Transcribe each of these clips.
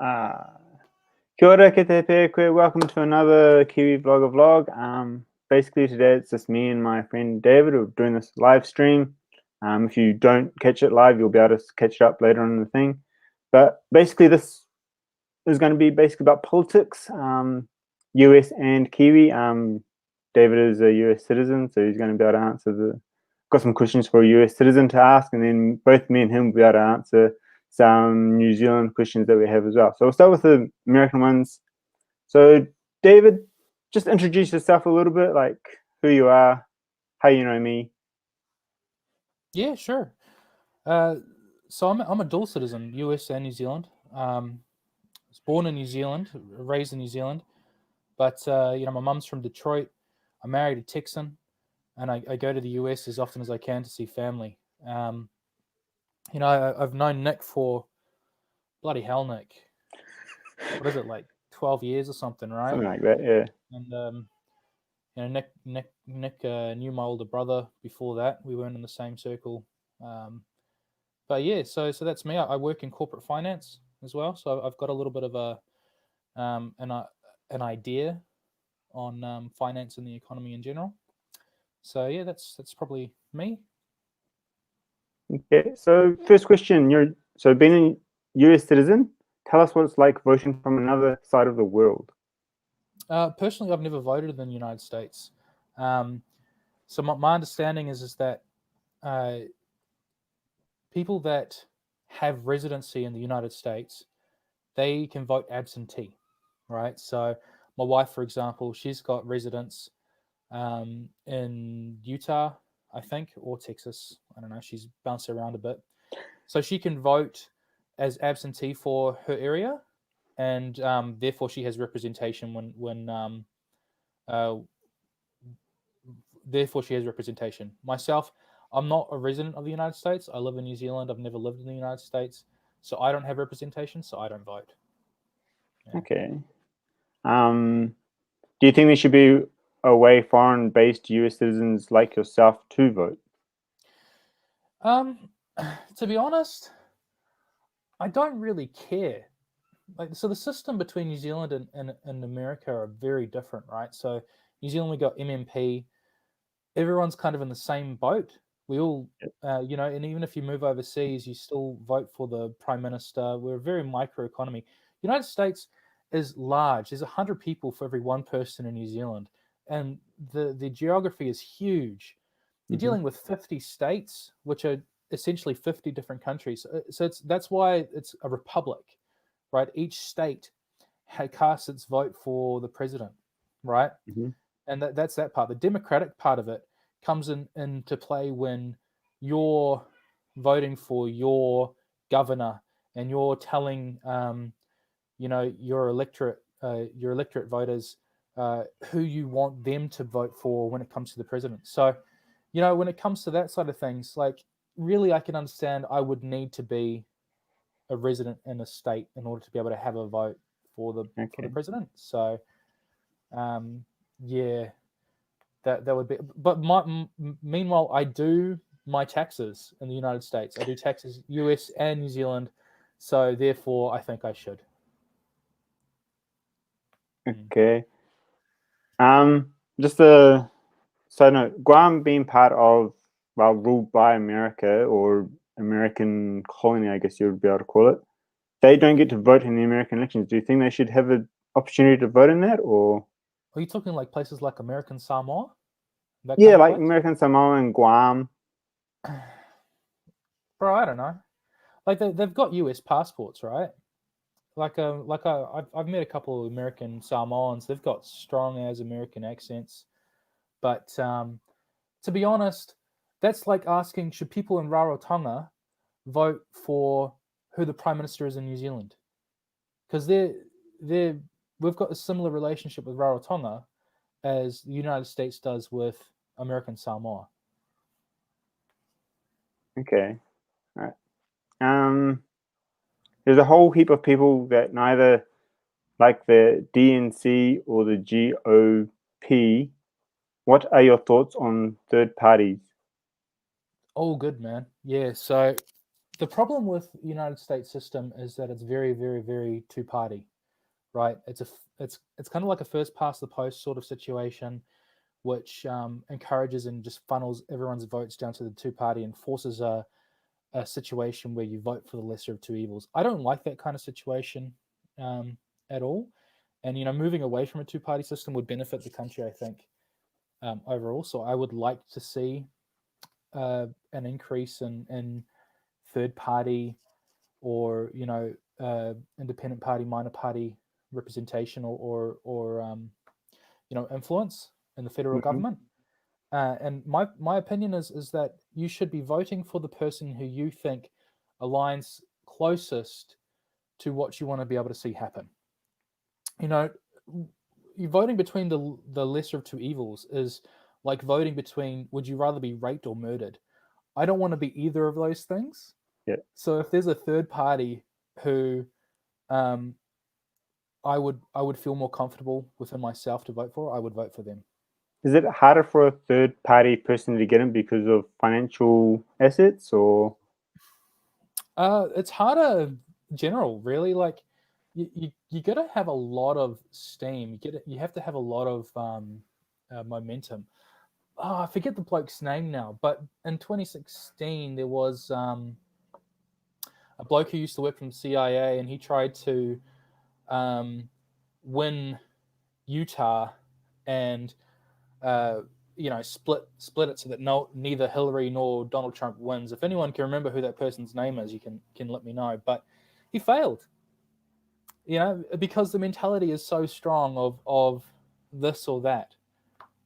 Ah, kia ora, ke te pē koe. Welcome to another Kiwi vlogger vlog. Basically today it's just me and my friend David who are doing this live stream. If you don't catch it live, you'll be able to catch it up later on in the thing. But basically this is going to be basically about politics, US and Kiwi. David is a US citizen, so he's going to be able to answer got some questions for a US citizen to ask, and then both me and him will be able to answer some New Zealand questions that we have as well. So we'll start with the American ones. So David, just introduce yourself a little bit, like who you are, how you know me. Yeah, sure. So I'm a dual citizen, US and New Zealand. I was born in New Zealand, raised in New Zealand, but my mum's from Detroit. I'm married a Texan, and I go to the US as often as I can to see family. I've known Nick for bloody hell, Nick. What is it, like 12 years or something, right? Something like that, yeah. And Nick knew my older brother before that. We weren't in the same circle. But yeah, so that's me. I work in corporate finance as well, so I've got a little bit of an idea on finance and the economy in general. So yeah, that's probably me. Okay, so first question, being a US citizen, tell us what it's like voting from another side of the world. Personally, I've never voted in the United States. So my understanding is that people that have residency in the United States, they can vote absentee, right? So my wife, for example, she's got residence in Utah, I think, or Texas. I don't know. She's bounced around a bit. So she can vote as absentee for her area, and therefore she has representation therefore she has representation. Myself, I'm not a resident of the United States. I live in New Zealand. I've never lived in the United States, so I don't have representation, so I don't vote. Yeah. Okay. Do you think there should be a way foreign-based US citizens like yourself to vote? To be honest, I don't really care. So the system between New Zealand and America are very different, right? So New Zealand, we got MMP. Everyone's kind of in the same boat. We all, and even if you move overseas, you still vote for the prime minister. We're a very micro economy. United States is large. There's 100 people for every one person in New Zealand, and the geography is huge. You're dealing with 50 states, which are essentially 50 different countries. So that's why it's a republic, right? Each state casts its vote for the president, right? And that's that part. The democratic part of it comes into play when you're voting for your governor and you're telling your electorate voters who you want them to vote for when it comes to the president. So when it comes to that side of things, like really I can understand I would need to be a resident in a state in order to be able to have a vote for the president. So yeah, that would be. But meanwhile, I do my taxes in the United States. I do taxes US and New Zealand, so therefore I think I should. Okay. Just a side note, Guam being part of, ruled by America or American colony, I guess you would be able to call it, they don't get to vote in the American elections. Do you think they should have an opportunity to vote in that, or? Are you talking like places like American Samoa? Yeah, like American Samoa and Guam. Bro, I don't know. Like they've got US passports, right? I've met a couple of American Samoans. They've got strong as American accents, but to be honest, that's like asking should people in Rarotonga vote for who the prime minister is in New Zealand, because we've got a similar relationship with Rarotonga as the United States does with American Samoa. Okay, all right. There's a whole heap of people that neither like the DNC or the GOP. What are your thoughts on third parties? Oh, good man. Yeah. So the problem with the United States system is that it's very, very, very two-party, right? It's kind of like a first past the post sort of situation, which encourages and just funnels everyone's votes down to the two-party and forces a situation where you vote for the lesser of two evils. I don't like that kind of situation at all. And, moving away from a two-party system would benefit the country, I think, overall. So I would like to see an increase in third-party or, independent party, minor party representation or influence in the federal government. And my opinion is that you should be voting for the person who you think aligns closest to what you want to be able to see happen. You're voting between the lesser of two evils is like voting between, would you rather be raped or murdered? I don't want to be either of those things. Yeah. So if there's a third party who I would feel more comfortable within myself to vote for, I would vote for them. Is it harder for a third party person to get in because of financial assets, or? It's harder general, really. Like you got to have a lot of steam. You have to have a lot of momentum. I forget the bloke's name now, but in 2016 there was a bloke who used to work from CIA, and he tried to win Utah and split it so that neither Hillary nor Donald Trump wins. If anyone can remember who that person's name is, you can let me know. But he failed, because the mentality is so strong of this or that,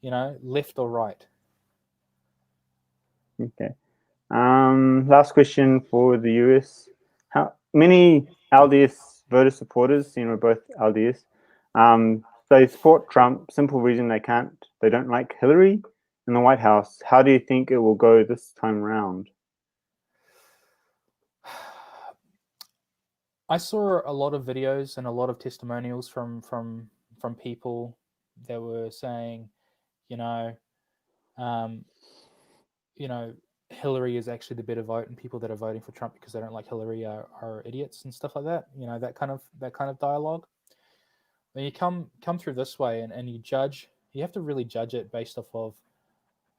left or right. Okay. Last question for the US. How many LDS voter supporters, both LDS, they support Trump, simple reason they don't like Hillary in the White House. How do you think it will go this time around? I saw a lot of videos and a lot of testimonials from people that were saying, Hillary is actually the better vote, and people that are voting for Trump because they don't like Hillary are idiots and stuff like that. That kind of dialogue. When you come through this way and you judge, you have to really judge it based off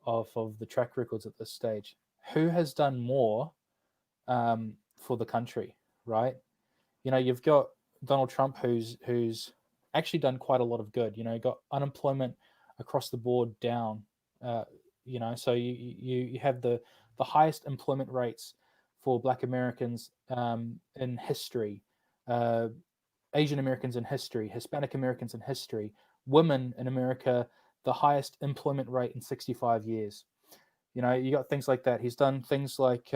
of the track records at this stage. Who has done more for the country, right? You've got Donald Trump who's actually done quite a lot of good. Got unemployment across the board down. So you have the highest employment rates for Black Americans in history, Asian Americans in history, Hispanic Americans in history, women in America, the highest employment rate in 65 years. You got things like that. He's done things like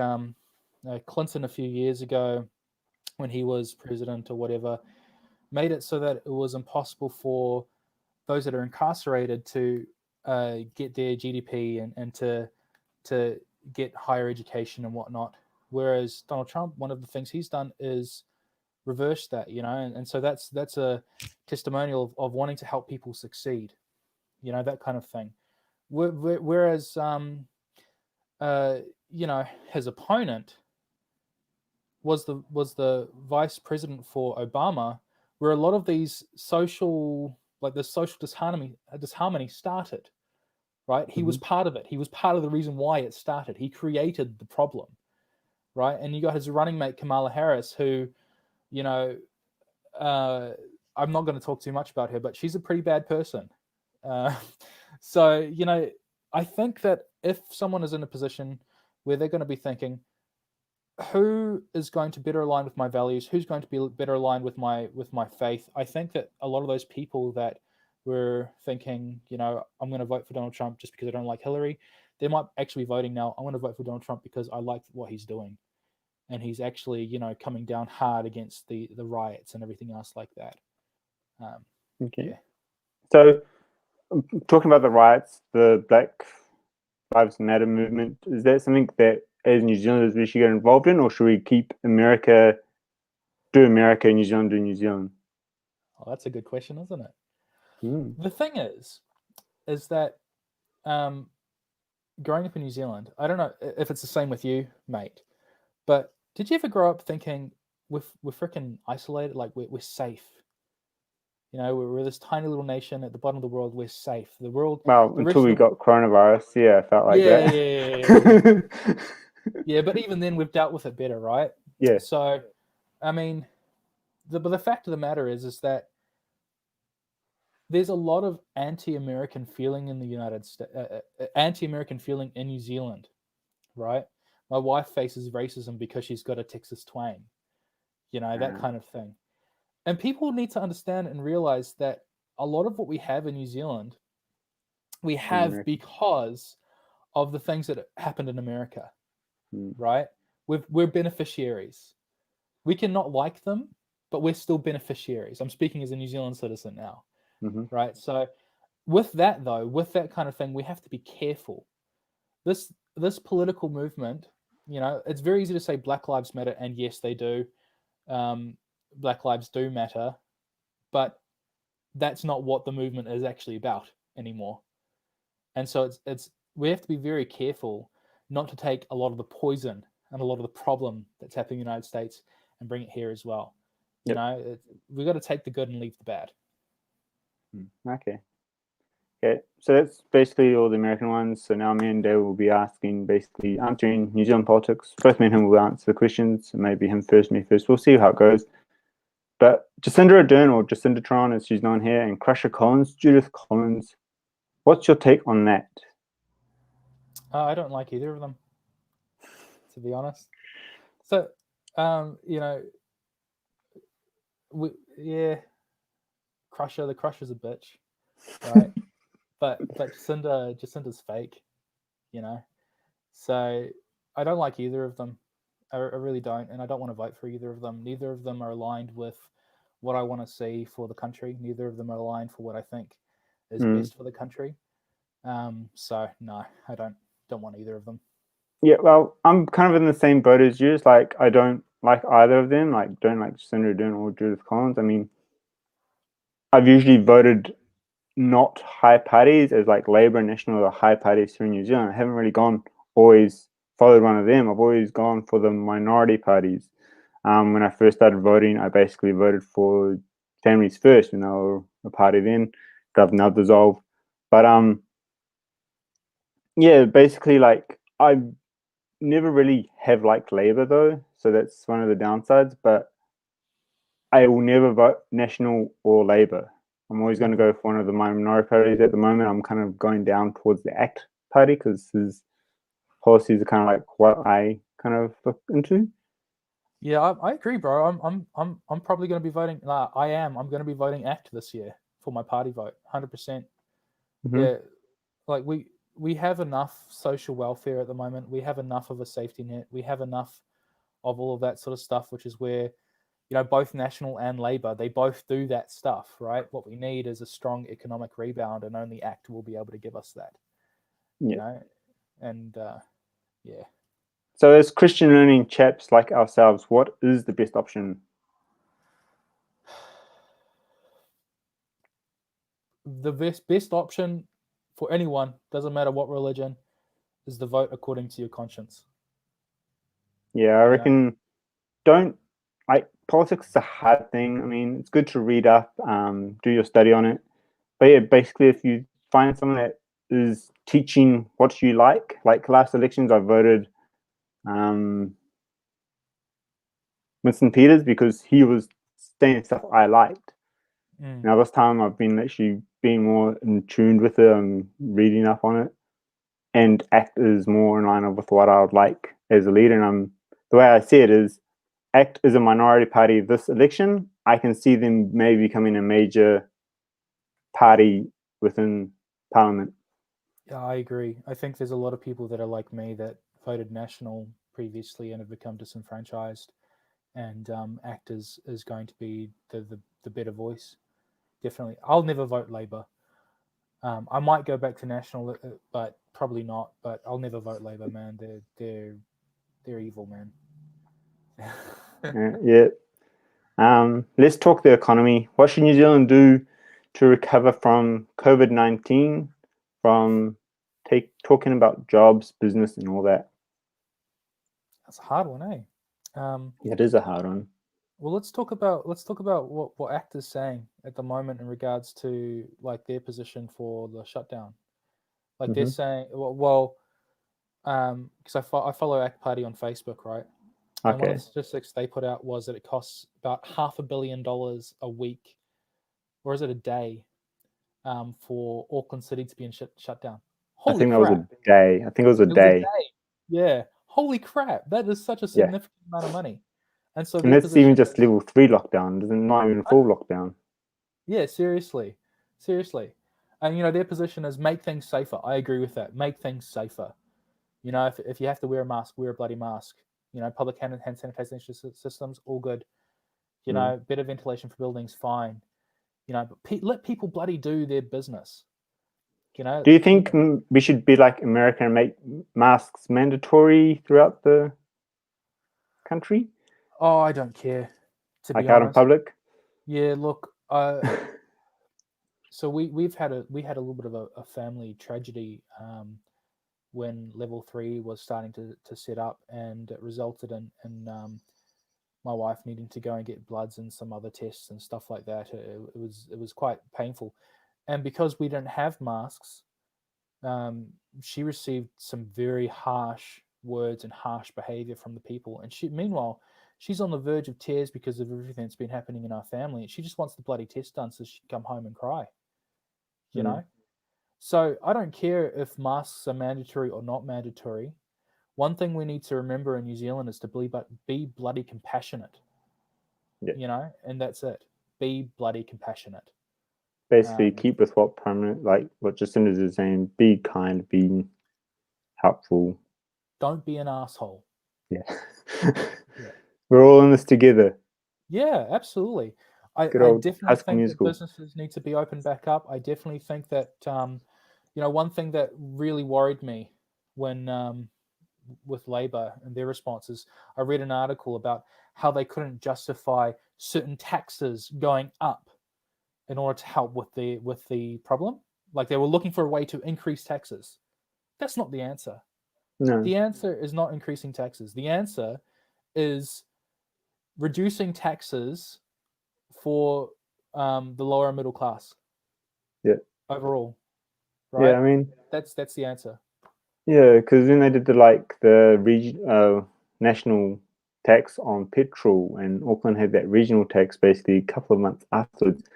Clinton a few years ago, when he was president or whatever, made it so that it was impossible for those that are incarcerated to get their GDP and to get higher education and whatnot. Whereas Donald Trump, one of the things he's done is reverse that, and so that's a testimonial of wanting to help people succeed, that kind of thing. Whereas his opponent was the vice president for Obama, where a lot of these social disharmony started, right? He was part of it. He was part of the reason why it started. He created the problem, right? And you got his running mate Kamala Harris, who, I'm not going to talk too much about her, but she's a pretty bad person. So I think that if someone is in a position where they're going to be thinking, who is going to better align with my values? Who's going to be better aligned with my faith? I think that a lot of those people that were thinking, I'm going to vote for Donald Trump just because I don't like Hillary, they might actually be voting now, I'm going to vote for Donald Trump because I like what he's doing. And he's actually, coming down hard against the riots and everything else like that. Okay. Yeah. So, talking about the riots, the Black Lives Matter movement, is that something that as New Zealanders we should get involved in, or should we keep America, and New Zealand do New Zealand? Oh, that's a good question, isn't it? The thing is that growing up in New Zealand, I don't know if it's the same with you, mate, but Did you ever grow up thinking we're freaking isolated, like we're safe? You know, we're this tiny little nation at the bottom of the world. We're safe. The world, Well, the until rest we of the got coronavirus, yeah, I felt like yeah, that. yeah, yeah. Yeah, but even then, we've dealt with it better, right? Yeah. So, I mean, but the fact of the matter is that there's a lot of anti-American feeling in the United States, anti-American feeling in New Zealand, right? My wife faces racism because she's got a Texas twang, you know, that kind of thing. And people need to understand and realize that a lot of what we have in New Zealand, we have because of the things that happened in America, right? We're beneficiaries. We can not like them, but we're still beneficiaries. I'm speaking as a New Zealand citizen now, right? So with that though, with that kind of thing, we have to be careful. This political movement, you know, it's very easy to say Black Lives Matter, and yes, they do. Black lives do matter, but that's not what the movement is actually about anymore. And so it's we have to be very careful not to take a lot of the poison and a lot of the problem that's happening in the United States and bring it here as well. You know, we've got to take the good and leave the bad. Okay. Okay, so that's basically all the American ones. So now me and Dave will be basically answering New Zealand politics. Both me and him will answer the questions. Maybe him first, me first. We'll see how it goes. But Jacinda Ardern, or Jacinda Tron as she's known here, and Crusher Collins, Judith Collins, what's your take on that? I don't like either of them, to be honest. So, you know, the Crusher's a bitch, right? but Jacinda's fake, you know. So I don't like either of them. I really don't, and I don't want to vote for either of them. Neither of them are aligned with what I want to see for the country. Neither of them are aligned for what I think is best for the country. So no, I don't want either of them. Yeah, well, I'm kind of in the same boat as you. It's like I don't like either of them. Like, don't like Jacinda Ardern or Judith Collins. I mean, I've usually voted not high parties as like Labour and National are high parties here in New Zealand. I haven't really always followed one of them. I've always gone for the minority parties. When I first started voting, I basically voted for Families First, when they were a party then. They've now dissolved. But yeah, basically like I never really have liked Labour though, so that's one of the downsides. But I will never vote National or Labour. I'm always going to go for one of the minority parties. At the moment, I'm kind of going down towards the ACT party because his policies are kind of like what I kind of look into. Yeah, I agree, bro. I'm probably going to be voting. I'm going to be voting ACT this year for my party vote, 100%. Yeah, like we have enough social welfare at the moment. We have enough of a safety net. We have enough of all of that sort of stuff, which is where, you know, both National and Labour, they both do that stuff, right? What we need is a strong economic rebound, and only ACT will be able to give us that. Yeah. You know, and yeah. So, as Christian learning chaps like ourselves, what is the best option? The best option for anyone, doesn't matter what religion, is to vote according to your conscience. Yeah, I reckon don't like politics is a hard thing. I mean, it's good to read up, do your study on it. But yeah, basically, if you find someone that is teaching what you like last elections, I voted Winston Peters because he was saying stuff I liked. Now this time I've been actually being more in tune with it and reading up on it, and ACT is more in line with what I would like as a leader. And the way I see it is, ACT is a minority party this election. I can see them maybe becoming a major party within Parliament. Yeah, I agree. I think there's a lot of people that are like me that voted National previously and have become disenfranchised, and ACT is going to be the better voice. Definitely, I'll never vote Labour. I might go back to National, but probably not. But I'll never vote Labour, man. They're evil, man. Yeah. Let's talk the economy. What should New Zealand do to recover from COVID-19? From talking about jobs, business, and all that. That's a hard one, eh? It is a hard one. Well, let's talk about what ACT's saying at the moment in regards to like their position for the shutdown. Like they're Hmm. saying, because I follow ACT Party on Facebook, right? And one of the Okay. statistics they put out was that it costs about $500 million a week, or is it a day, for Auckland City to be in shut down. I Holy think that was crap! a day. I think it was a It was a day. day. Yeah. Holy crap! That is such a Yeah. significant amount of money. And so And their that's even position just is, level 3 lockdown. Doesn't not even I know, full lockdown. yeah, seriously, seriously. And their position is make things safer. I agree with that. Make things safer. If you have to wear a mask, wear a bloody mask. Public hand sanitation systems, all good. Mm. Better ventilation for buildings, fine. But let people bloody do their business. Do you think we should be like America and make masks mandatory throughout the country, Oh, I don't care, to be like out in honest. public? Yeah, look, so we had a little bit of a family tragedy, when level 3 was starting to set up, and it resulted in my wife needing to go and get bloods and some other tests and stuff like that. It was quite painful, and because we didn't have masks, she received some very harsh words and harsh behavior from the people. And meanwhile, she's on the verge of tears because of everything that's been happening in our family. She just wants the bloody test done so she can come home and cry. You Mm. know. So I don't care if masks are mandatory or not mandatory. One thing we need to remember in New Zealand is to be bloody compassionate. Yeah. And that's it. Be bloody compassionate. Basically, Um, keep with what permanent, like what Jacinda is saying. Be kind, be helpful. don't be an asshole. Yeah. Yeah. We're all in this together. Yeah, absolutely. Good I old High definitely School think that Musical. businesses need to be opened back up. I definitely think that, one thing that really worried me when, with Labor and their responses, I read an article about how they couldn't justify certain taxes going up in order to help with the problem. Like they were looking for a way to increase taxes. That's not the answer. No. The answer is not increasing taxes. The answer is reducing taxes for, the lower middle class Yeah. overall, Yeah. right? I mean, That's the answer. yeah, because then they did the national tax on petrol, and Auckland had that regional tax basically a couple of months afterwards. And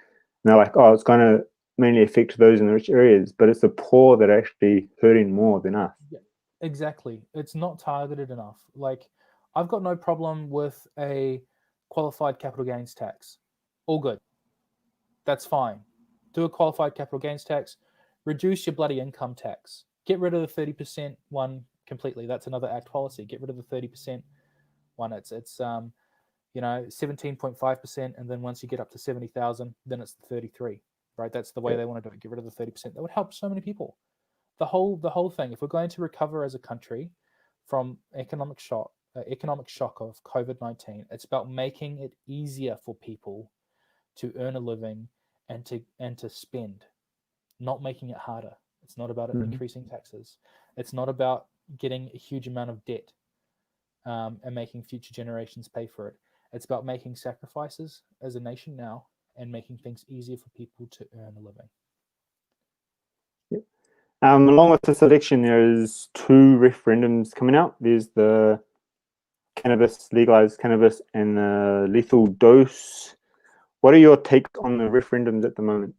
they're like, oh, it's going to mainly affect those in the rich areas, but it's the poor that are actually hurting more than us. Yeah, exactly. It's not targeted enough. Like, I've got no problem with a qualified capital gains tax. All good. That's fine. Do a qualified capital gains tax. Reduce your bloody income tax. Get rid of the 30% one completely. That's another ACT policy. Get rid of the 30% one. It's 17.5%, and then once you get up to 70,000, then it's the 33. Right? That's the way Yeah. they want to do it. Get rid of the 30%. That would help so many people. The whole thing. If we're going to recover as a country from economic shock of COVID-19, it's about making it easier for people to earn a living and to spend, not making it harder. It's not about Mm-hmm. increasing taxes. It's not about getting a huge amount of debt, and making future generations pay for it. It's about making sacrifices as a nation now and making things easier for people to earn a living. Yep. Along with this election, there's two referendums coming out. There's the legalized cannabis, and the lethal dose. What are your takes on the referendums at the moment?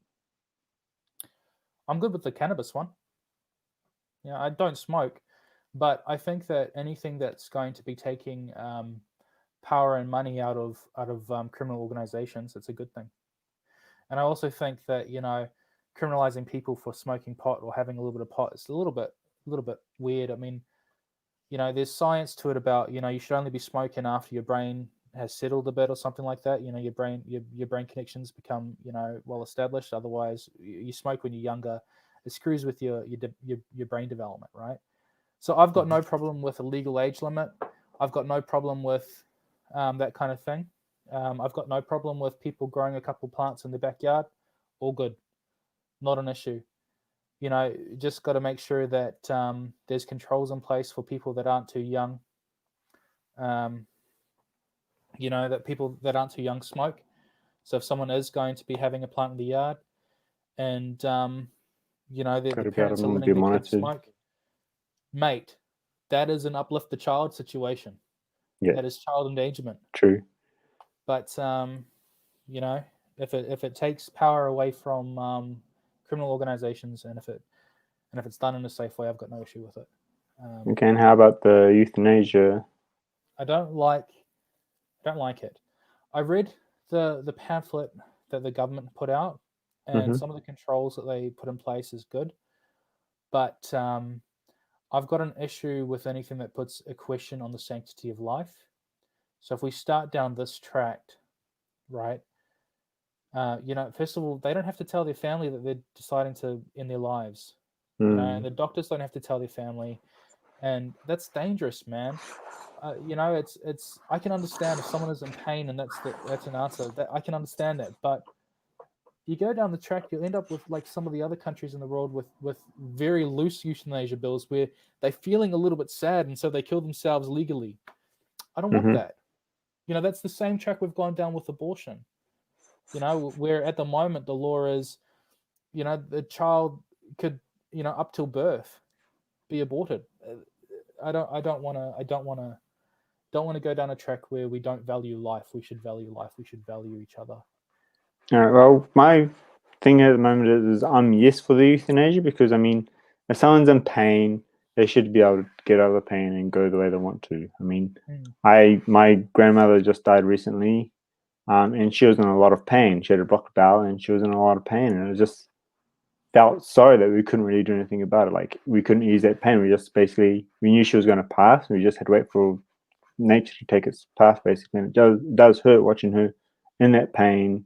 I'm good with the cannabis one. Yeah, I don't smoke, but I think that anything that's going to be taking, power and money out of criminal organizations, it's a good thing. And I also think that criminalizing people for smoking pot or having a little bit of pot is a little bit weird. I mean, there's science to it about you should only be smoking after your brain has settled a bit or something like that. Your brain connections become well established. Otherwise, you smoke when you're younger, it screws with your brain development, right? So I've got no problem with a legal age limit. I've got no problem with, that kind of thing. I've got no problem with people growing a couple plants in their backyard. All good, not an issue. Just got to make sure that, there's controls in place for people that aren't too young. Um, that people that aren't too young smoke. So if someone is going to be having a plant in the yard, and Got the to be able parents are to letting be their kids monitored. smoke, mate, that is an uplift the child situation. Yeah, That is child endangerment. true. But if it takes power away from criminal organizations, and if it's done in a safe way, I've got no issue with it. Okay, and how about the euthanasia? I don't like it. I read the pamphlet that the government put out, and Mm-hmm. some of the controls that they put in place is good, but I've got an issue with anything that puts a question on the sanctity of life. So if we start down this tract, right? First of all, they don't have to tell their family that they're deciding to end their lives. And the doctors don't have to tell their family, and that's dangerous, man. It's I can understand if someone is in pain and that's an answer. That I can understand that, but you go down the track, you'll end up with like some of the other countries in the world with very loose euthanasia bills where they're feeling a little bit sad and so they kill themselves legally. I don't want Mm-hmm. that. That's the same track we've gone down with abortion. Where at the moment the law is, the child could, up till birth, be aborted. I don't want to go down a track where we don't value life. We should value life. We should value each other. All right, well, my thing at the moment is I'm yes for the euthanasia because I mean, if someone's in pain, they should be able to get out of the pain and go the way they want to. I mean, my grandmother just died recently, and she was in a lot of pain. She had a blocked bowel, and she was in a lot of pain, and it just felt sorry that we couldn't really do anything about it. Like we couldn't ease that pain. We just basically we knew she was going to pass, and we just had to wait for nature to take its path. Basically, and it does hurt watching her in that pain.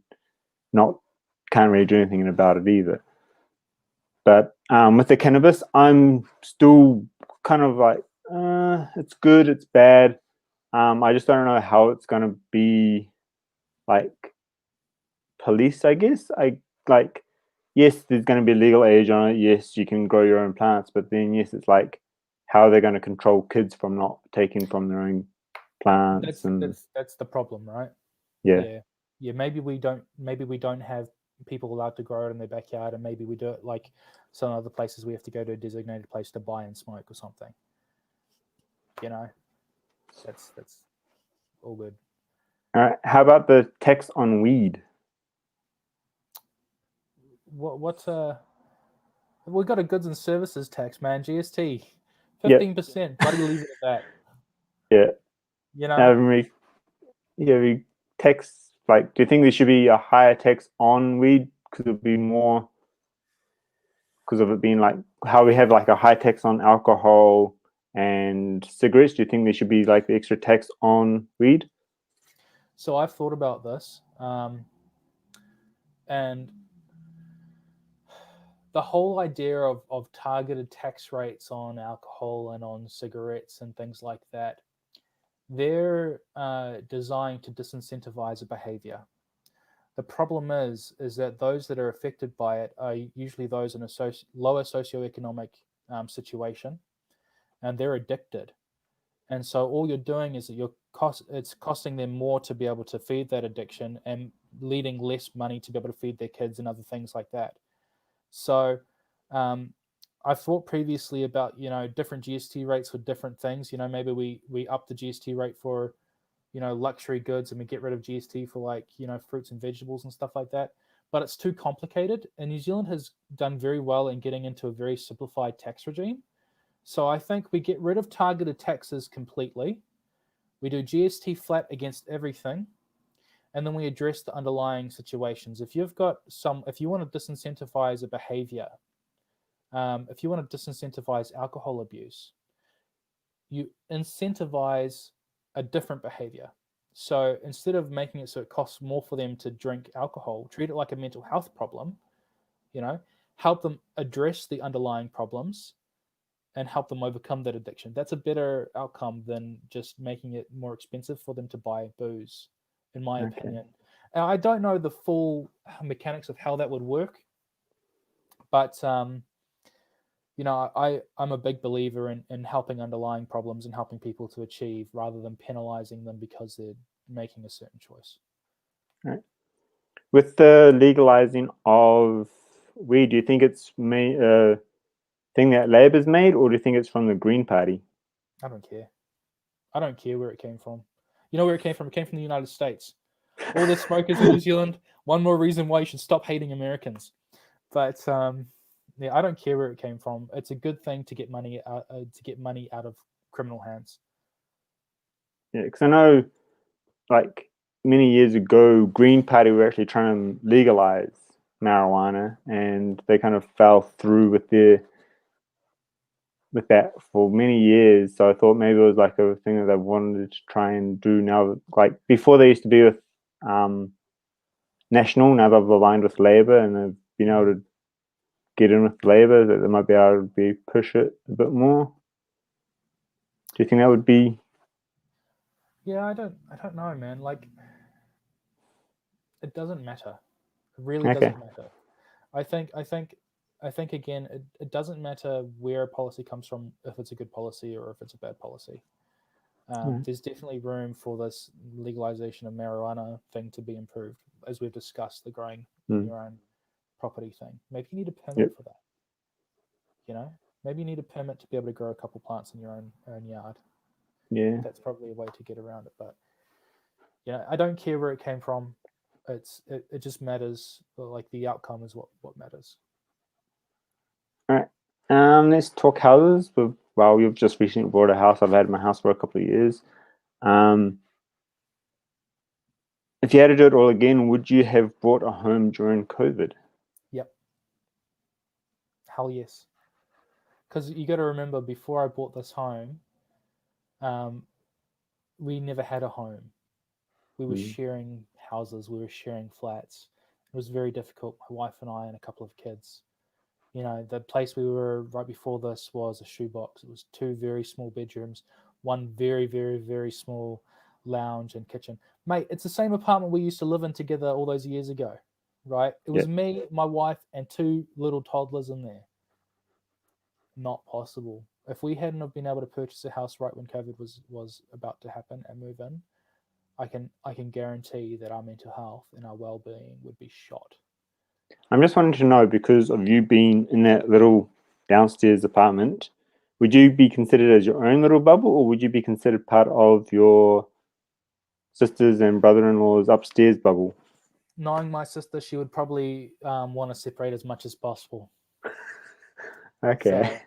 Not can't really do anything about it either. But with the cannabis, I'm still kind of like it's good, it's bad. I just don't know how it's gonna be like police. I guess I like yes, there's gonna be legal age on it. Yes, you can grow your own plants, but then yes, it's like how are they going to control kids from not taking from their own plants That's and that's that's the problem, right? yeah. Yeah. Maybe we don't have people allowed to grow it in their backyard, and maybe we do it like some other places. We have to go to a designated place to buy and smoke or something. You know, that's all good. All right. How about the tax on weed? What's we got a goods and services tax, man. GST, Yeah, 15%. Bloody leave it at that. yeah. You know, Have we, yeah, we tax like. Do you think there should be a higher tax on weed because it'd be more because of it being like how we have like a high tax on alcohol and cigarettes? Do you think there should be like the extra tax on weed? so I've thought about this, and the whole idea of targeted tax rates on alcohol and on cigarettes and things like that, they're designed to disincentivize a behavior. The problem is that those that are affected by it are usually those in a lower socioeconomic situation, and they're addicted. And so all you're doing is that it's costing them more to be able to feed that addiction and leading less money to be able to feed their kids and other things like that. So I've thought previously about different GST rates for different things. Maybe we up the GST rate for luxury goods and we get rid of GST for like fruits and vegetables and stuff like that. But it's too complicated, and New Zealand has done very well in getting into a very simplified tax regime. So I think we get rid of targeted taxes completely. We do GST flat against everything, and then we address the underlying situations. If you want to disincentivize a behavior, if you want to disincentivize alcohol abuse, you incentivize a different behavior. So instead of making it so it costs more for them to drink alcohol, treat it like a mental health problem, you know, help them address the underlying problems and help them overcome that addiction. That's a better outcome than just making it more expensive for them to buy booze, in my Okay. opinion. And I don't know the full mechanics of how that would work, but I'm a big believer in helping underlying problems and helping people to achieve rather than penalizing them because they're making a certain choice. Right. With the legalizing of weed, do you think it's a thing that Labor's made, or do you think it's from the Green Party? I don't care. I don't care where it came from. You know where it came from? It came from the United States. All the smokers in New Zealand. One more reason why you should stop hating Americans. But yeah, I don't care where it came from. It's a good thing to get money out of criminal hands. Yeah, because I know, like many years ago, Green Party were actually trying to legalize marijuana, and they kind of fell through with that for many years. So I thought maybe it was like a thing that they wanted to try and do now. Like before, they used to be with National. Now they've aligned with Labor, and they've been able to get in with Labor. That they might be able to push it a bit more. Do you think that would be? Yeah, I don't know, man. Like, it doesn't matter. It really Okay. doesn't matter. I think again, it doesn't matter where a policy comes from, if it's a good policy or if it's a bad policy. There's definitely room for this legalization of marijuana thing to be improved, as we've discussed, the growing in your own property thing. Maybe you need a permit for that. You know, maybe you need a permit to be able to grow a couple plants in your own yard. Yeah. That's probably a way to get around it. But yeah, I don't care where it came from. It just matters. Like, the outcome is what matters. All right. Let's talk houses. Well, you've just recently bought a house. I've had my house for a couple of years. If you had to do it all again, would you have bought a home during COVID? Yep. Hell yes. Because you got to remember, before I bought this home, we never had a home. We were sharing houses. We were sharing flats. It was very difficult. My wife and I and a couple of kids. You know, the place we were right before this was a shoebox. It was 2 very small bedrooms, 1 very, very, very small lounge and kitchen. Mate, it's the same apartment we used to live in together all those years ago, right? It was me, my wife, and 2 little toddlers in there. Not possible. If we hadn't have been able to purchase a house right when COVID was about to happen and move in, I can guarantee that our mental health and our well-being would be shot. I'm just wanting to know, because of you being in that little downstairs apartment, would you be considered as your own little bubble, or would you be considered part of your sisters and brother-in-law's upstairs bubble? Knowing my sister, she would probably want to separate as much as possible. Okay. So,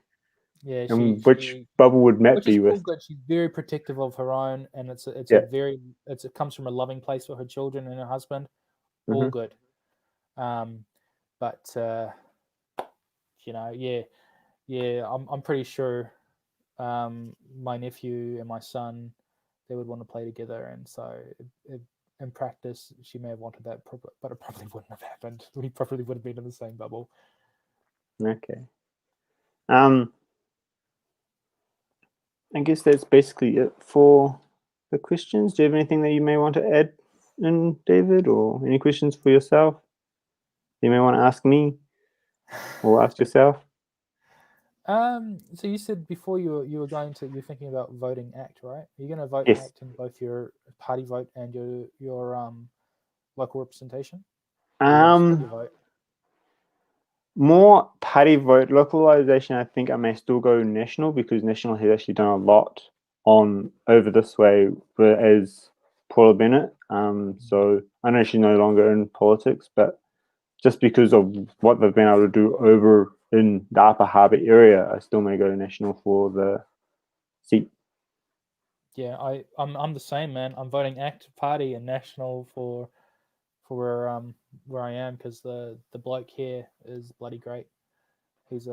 yeah, and which bubble would Matt which is be all with? good. She's very protective of her own, and it comes from a loving place for her children and her husband. All good. But you know, yeah, I'm pretty sure my nephew and my son, they would want to play together, and so in practice she may have wanted that, but it probably wouldn't have happened. We probably would have been in the same bubble. Okay. I guess that's basically it for the questions. Do you have anything that you may want to add in, David, or any questions for yourself you may want to ask me or ask yourself? So you said before you're thinking about voting ACT, right? You're going to vote Yes. ACT in both your party vote and your local representation? Your vote? More party vote. Localization, I think I may still go national, because national has actually done a lot on over this way, as Paula Bennett. So I know she's no longer in politics, but just because of what they've been able to do over in the Upper Harbour area, I still may go national for the seat. Yeah, I'm the same, man. I'm voting ACT party and national for where I am, because the bloke here is bloody great. He's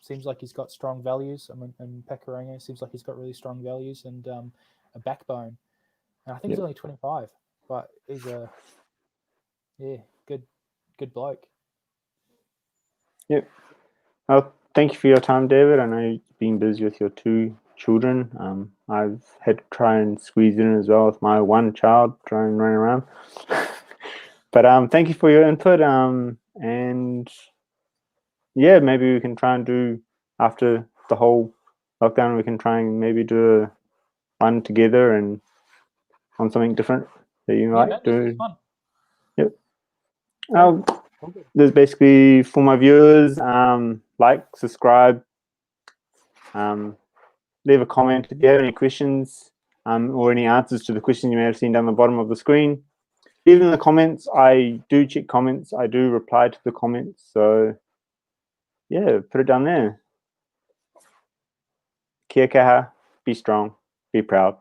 seems like he's got strong values. I mean, in Pakuranga, seems like he's got really strong values and a backbone. And I think he's only 25, but he's a good bloke. Yep. Well, thank you for your time, David. I know you've been busy with your 2 children. I've had to try and squeeze in as well with my 1 child, try and run around. But thank you for your input. And yeah, maybe we can try and do, after the whole lockdown, we can try and maybe do one together and on something different that you Yeah, might this do. is fun. Yep. Cool. There's basically for my viewers, like, subscribe, leave a comment if you have any questions or any answers to the questions you may have seen down the bottom of the screen. Leave them in the comments. I do check comments. I do reply to the comments. So yeah, put it down there. Kia kaha, be strong, be proud.